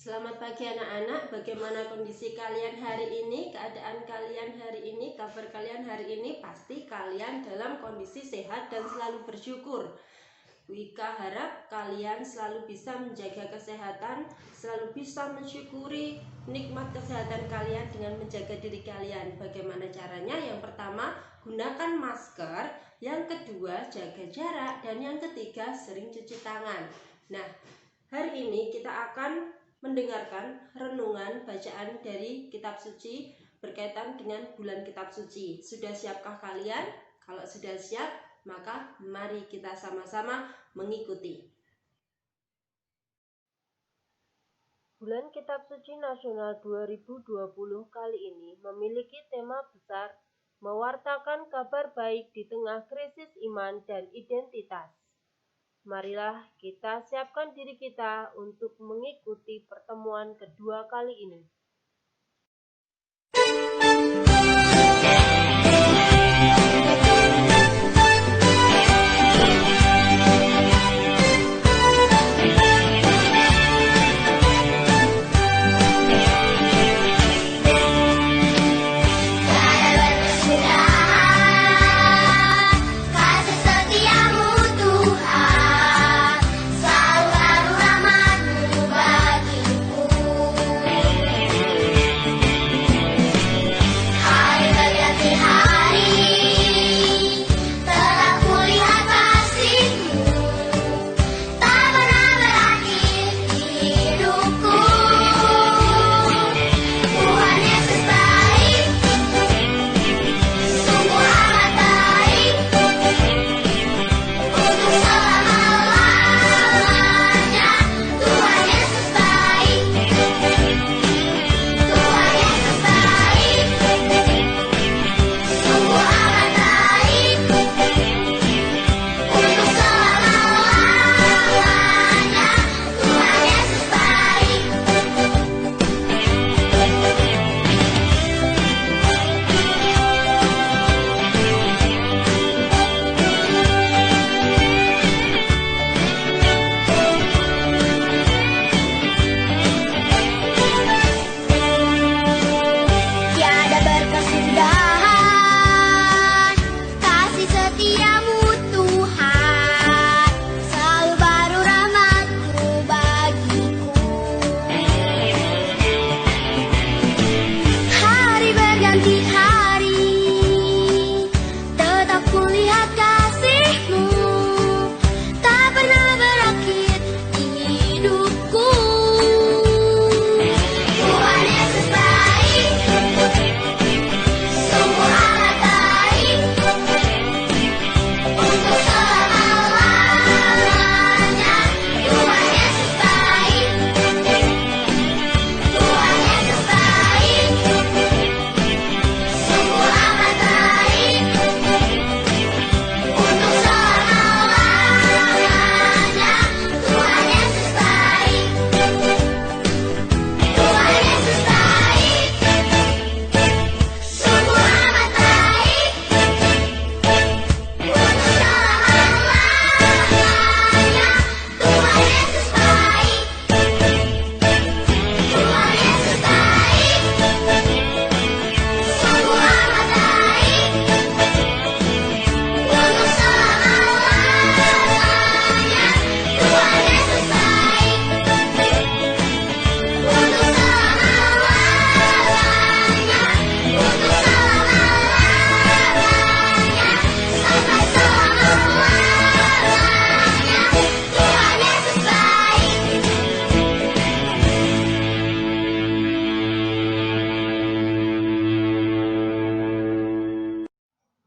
Selamat pagi anak-anak, bagaimana kondisi kalian hari ini, keadaan kalian hari ini, kabar kalian hari ini? Pasti kalian dalam kondisi sehat dan selalu bersyukur. Wika harap kalian selalu bisa menjaga kesehatan, selalu bisa mensyukuri nikmat kesehatan kalian dengan menjaga diri kalian. Bagaimana caranya? Yang pertama, gunakan masker. Yang kedua, jaga jarak. Dan yang ketiga, sering cuci tangan. Nah, hari ini kita akan mendengarkan renungan bacaan dari kitab suci berkaitan dengan bulan kitab suci. Sudah siapkah kalian? Kalau sudah siap, maka mari kita sama-sama mengikuti. Bulan Kitab Suci Nasional 2020 kali ini memiliki tema besar mewartakan kabar baik di tengah krisis iman dan identitas. Marilah kita siapkan diri kita untuk mengikuti pertemuan kedua kali ini.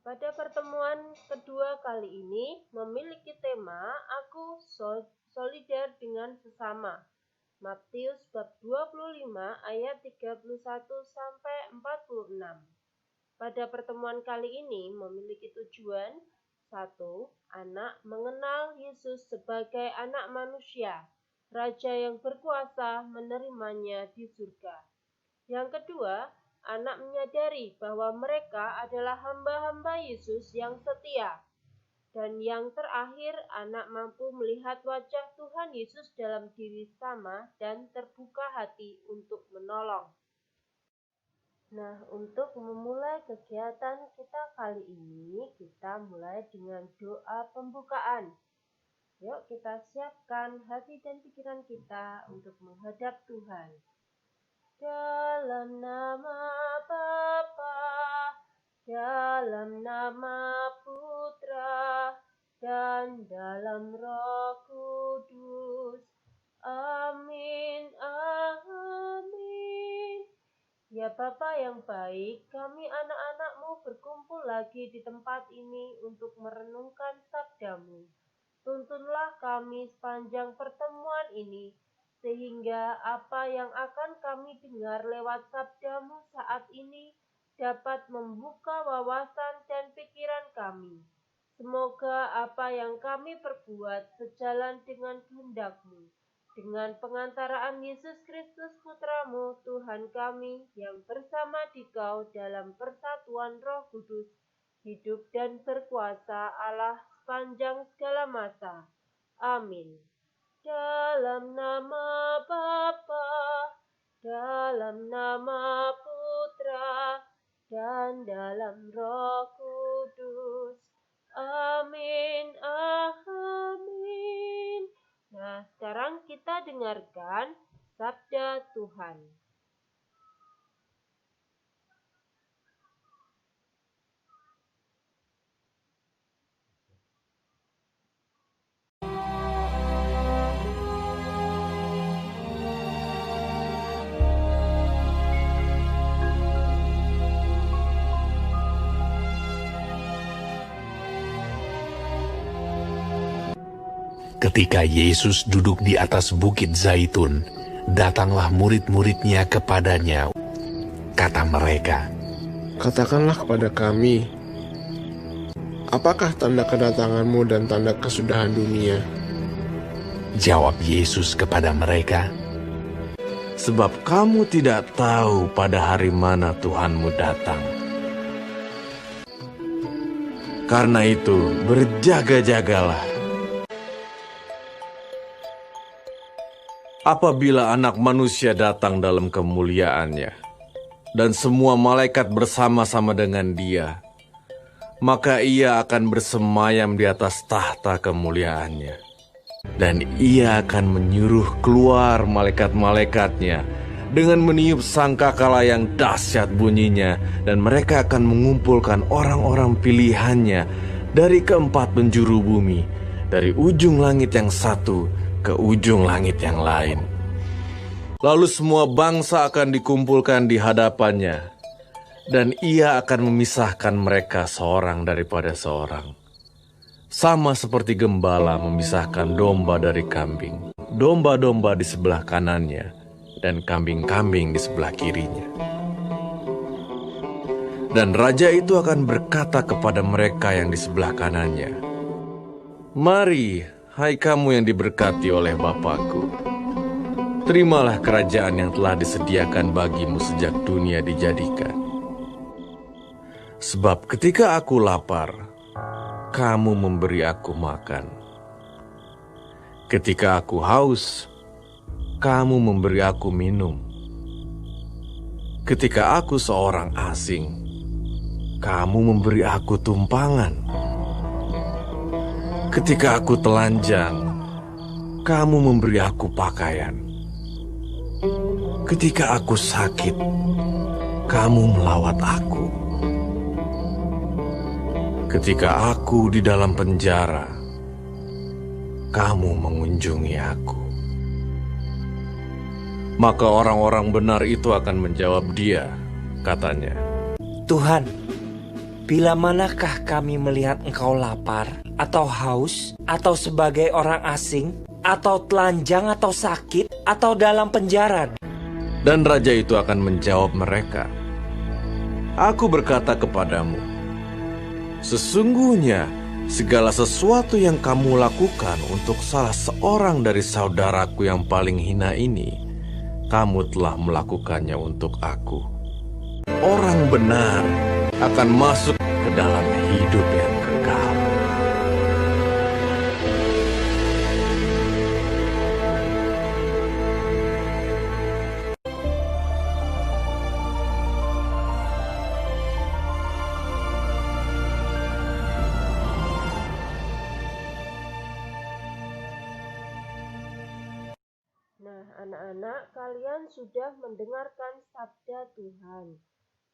Pada pertemuan kedua kali ini memiliki tema Aku Solidar dengan Sesama. Matius bab 25 ayat 31 sampai 46. Pada pertemuan kali ini memiliki tujuan: 1. Anak mengenal Yesus sebagai anak manusia, Raja yang berkuasa menerimanya di surga. Yang kedua, anak menyadari bahwa mereka adalah hamba-hamba Yesus yang setia. Dan yang terakhir, anak mampu melihat wajah Tuhan Yesus dalam diri sama dan terbuka hati untuk menolong. Nah, untuk memulai kegiatan kita kali ini, kita mulai dengan doa pembukaan. Yuk kita siapkan hati dan pikiran kita untuk menghadap Tuhan. Dalam nama Bapa, dalam nama Putra, dan dalam Roh Kudus. Amin, amin. Ya Bapa yang baik, kami anak-anak-Mu berkumpul lagi di tempat ini untuk merenungkan sabda-Mu. Tuntunlah kami sepanjang pertemuan ini, sehingga apa yang akan kami dengar lewat sabda-Mu saat ini dapat membuka wawasan dan pikiran kami. Semoga apa yang kami perbuat sejalan dengan kehendak-Mu. Dengan pengantaraan Yesus Kristus Putra-Mu, Tuhan kami, yang bersama Dikau dalam persatuan Roh Kudus, hidup dan berkuasa Allah sepanjang segala masa. Amin. Dalam nama Bapa, dalam nama Putra, dan dalam Roh Kudus. Amin, amin. Nah, sekarang kita dengarkan sabda Tuhan. Ketika Yesus duduk di atas bukit Zaitun, datanglah murid-murid-Nya kepadanya. Kata mereka, "Katakanlah kepada kami, apakah tanda kedatangan-Mu dan tanda kesudahan dunia?" Jawab Yesus kepada mereka, "Sebab kamu tidak tahu pada hari mana Tuhanmu datang. Karena itu, berjaga-jagalah. Apabila Anak Manusia datang dalam kemuliaannya, dan semua malaikat bersama-sama dengan Dia, maka Ia akan bersemayam di atas tahta kemuliaannya. Dan Ia akan menyuruh keluar malaikat-malaikatnya dengan meniup sangkakala yang dahsyat bunyinya, dan mereka akan mengumpulkan orang-orang pilihannya dari keempat penjuru bumi, dari ujung langit yang satu ke ujung langit yang lain. Lalu semua bangsa akan dikumpulkan di hadapannya, dan Ia akan memisahkan mereka seorang daripada seorang. Sama seperti gembala memisahkan domba dari kambing. Domba-domba di sebelah kanannya, dan kambing-kambing di sebelah kirinya. Dan raja itu akan berkata kepada mereka yang di sebelah kanannya, 'Mari, hai kamu yang diberkati oleh Bapa-Ku, terimalah kerajaan yang telah disediakan bagimu sejak dunia dijadikan. Sebab ketika aku lapar, kamu memberi aku makan. Ketika aku haus, kamu memberi aku minum. Ketika aku seorang asing, kamu memberi aku tumpangan. Ketika aku telanjang, kamu memberi aku pakaian. Ketika aku sakit, kamu melawat aku. Ketika aku di dalam penjara, kamu mengunjungi aku.' Maka orang-orang benar itu akan menjawab Dia, katanya, 'Tuhan, bila manakah kami melihat Engkau lapar, atau haus, atau sebagai orang asing, atau telanjang, atau sakit, atau dalam penjara?' Dan raja itu akan menjawab mereka, 'Aku berkata kepadamu, sesungguhnya segala sesuatu yang kamu lakukan untuk salah seorang dari saudaraku yang paling hina ini, kamu telah melakukannya untuk aku.' Orang benar akan masuk ke dalam hidup yang kekal. Nah, anak-anak, kalian sudah mendengarkan sabda Tuhan.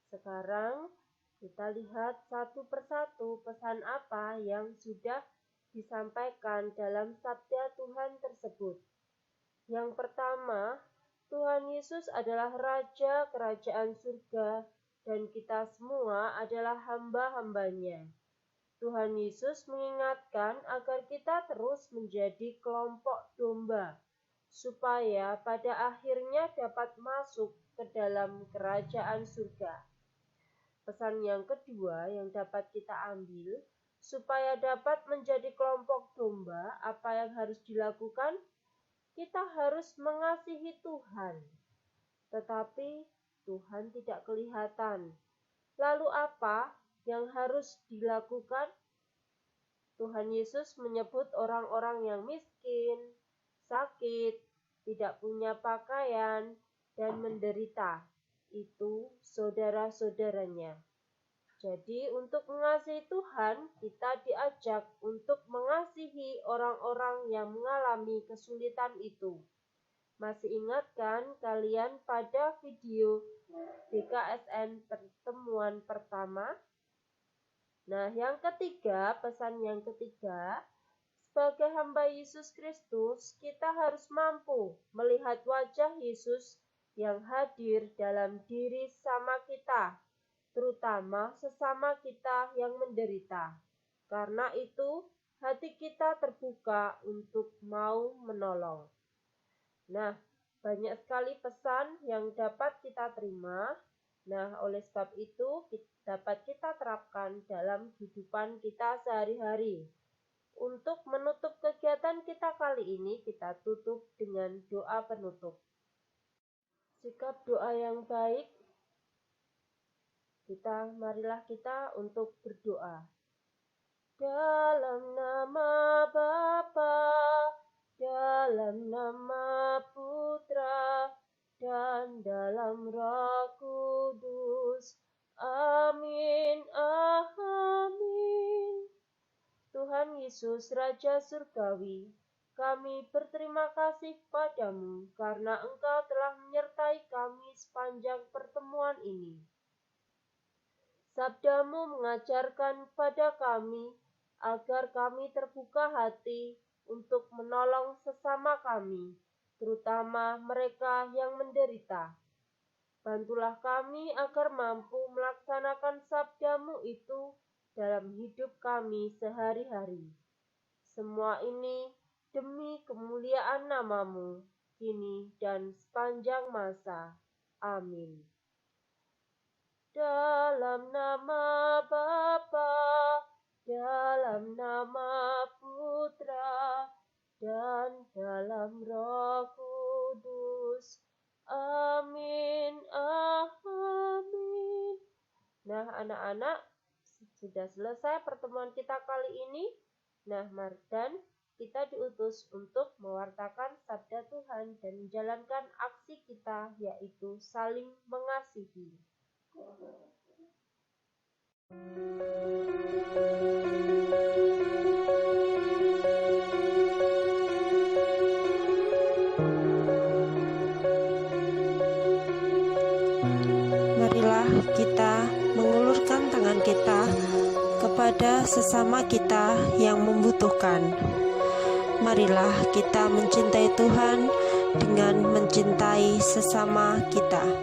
Sekarang kita lihat satu persatu pesan apa yang sudah disampaikan dalam sabda Tuhan tersebut. Yang pertama, Tuhan Yesus adalah Raja Kerajaan Surga dan kita semua adalah hamba-hambanya. Tuhan Yesus mengingatkan agar kita terus menjadi kelompok domba, supaya pada akhirnya dapat masuk ke dalam kerajaan surga. Pesan yang kedua yang dapat kita ambil, supaya dapat menjadi kelompok domba, apa yang harus dilakukan? Kita harus mengasihi Tuhan. Tetapi Tuhan tidak kelihatan. Lalu apa yang harus dilakukan? Tuhan Yesus menyebut orang-orang yang miskin, sakit, tidak punya pakaian, dan menderita. Itu saudara-saudaranya. Jadi untuk mengasihi Tuhan, kita diajak untuk mengasihi orang-orang yang mengalami kesulitan itu. Masih ingat kan kalian pada video BKSN pertemuan pertama? Nah, yang ketiga, pesan yang ketiga, sebagai hamba Yesus Kristus, kita harus mampu melihat wajah Yesus yang hadir dalam diri sama kita, terutama sesama kita yang menderita. Karena itu, hati kita terbuka untuk mau menolong. Nah, banyak sekali pesan yang dapat kita terima. Nah, oleh sebab itu, dapat kita terapkan dalam kehidupan kita sehari-hari. Untuk menutup kegiatan kita kali ini, kita tutup dengan doa penutup. Sikap doa yang baik, marilah kita untuk berdoa. Dalam nama Bapa, dalam nama Putra, dan dalam Roh Kudus. Amin, amin. Tuhan Yesus, Raja Surgawi, kami berterima kasih padamu karena Engkau telah menyertai kami sepanjang pertemuan ini. Sabdamu mengajarkan pada kami agar kami terbuka hati untuk menolong sesama kami, terutama mereka yang menderita. Bantulah kami agar mampu melaksanakan sabdamu itu dalam hidup kami sehari-hari. Semua ini demi kemuliaan namamu, kini dan sepanjang masa. Amin. Dalam nama Bapa, dalam nama Putra, dan dalam Roh Kudus. Amin, amin. Nah, anak-anak, sudah selesai pertemuan kita kali ini. Nah, dan kita diutus untuk mewartakan sabda Tuhan dan menjalankan aksi kita, yaitu saling mengasihi. Marilah kita mengulurkan tangan kita kepada sesama kita yang membutuhkan. Marilah kita mencintai Tuhan dengan mencintai sesama kita.